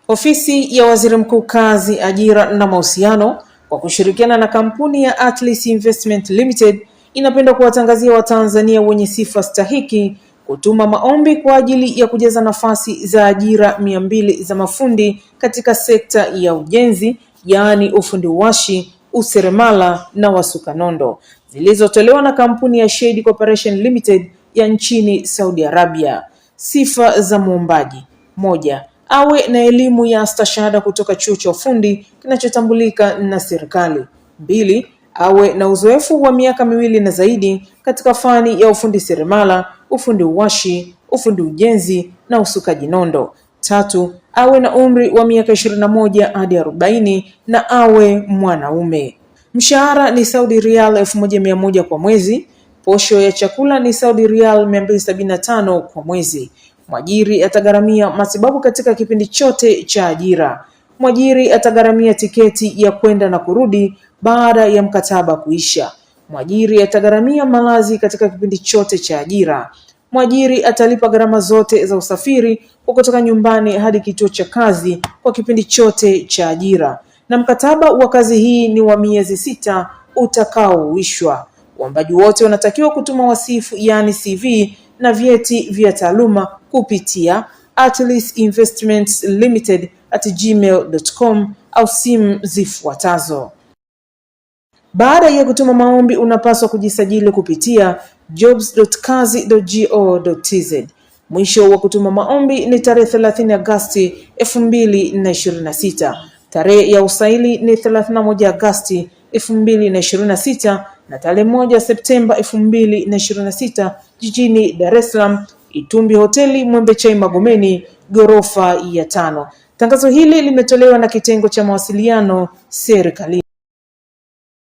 Ofisi ya Waziri Mkuu Kazi, Ajira na Mahusiano kwa kushirikiana na kampuni ya Atlas Investment Limited inapenda kuwatangazia Watanzania wenye sifa stahiki kutuma maombi kwa ajili ya kujaza nafasi za ajira 200 za mafundi katika sekta ya ujenzi, yaani ufundi washi, useremala na wasuka nondo, zilizotolewa na kampuni ya Shade Corporation Limited ya nchini Saudi Arabia. Sifa za muombaji: 1. Awe na elimu ya stashahada kutoka chuo cha ufundi kinachotambulika na serikali. 2. Awe na uzoefu wa miaka 2 na zaidi katika fani ya ufundi seremala, ufundi uwashi, ufundi ujenzi na usukaji nondo. 3. Awe na umri wa miaka 21 hadi 40 na awe mwanaume. Mshahara ni Saudi Riyal 1100 kwa mwezi. Posho ya chakula ni Saudi Riyal 275 kwa mwezi. Mwajiri atagharamia matibabu katika kipindi chote cha ajira. Mwajiri atagharamia tiketi ya kwenda na kurudi baada ya mkataba kuisha. Mwajiri atagharamia malazi katika kipindi chote cha ajira. Mwajiri atalipa gharama zote za usafiri kwa kutoka nyumbani hadi kituo cha kazi kwa kipindi chote cha ajira. Na mkataba wa kazi hii ni wa miezi 6 utakaoishwa. Waombaji wote wanatakiwa kutuma wasifu, yani CV na vyeti vya taaluma kupitia atlasinvestmentslimited@gmail.com au simu zifuatazo. Baada ya kutuma maombi unapaswa kujisajili kupitia jobs.kazi.go.tz. Mwisho wa kutuma maombi ni tarehe 30 Agosti 2026. Tarehe ya usaili ni 31 Agosti 2026 na tarehe 1 Septemba 2026 jijini Dar es Salaam, Itumbi Hoteli, Mwembe Chai Magomeni, ghorofa ya 5. Tangazo hili limetolewa na kitengo cha mawasiliano serikali.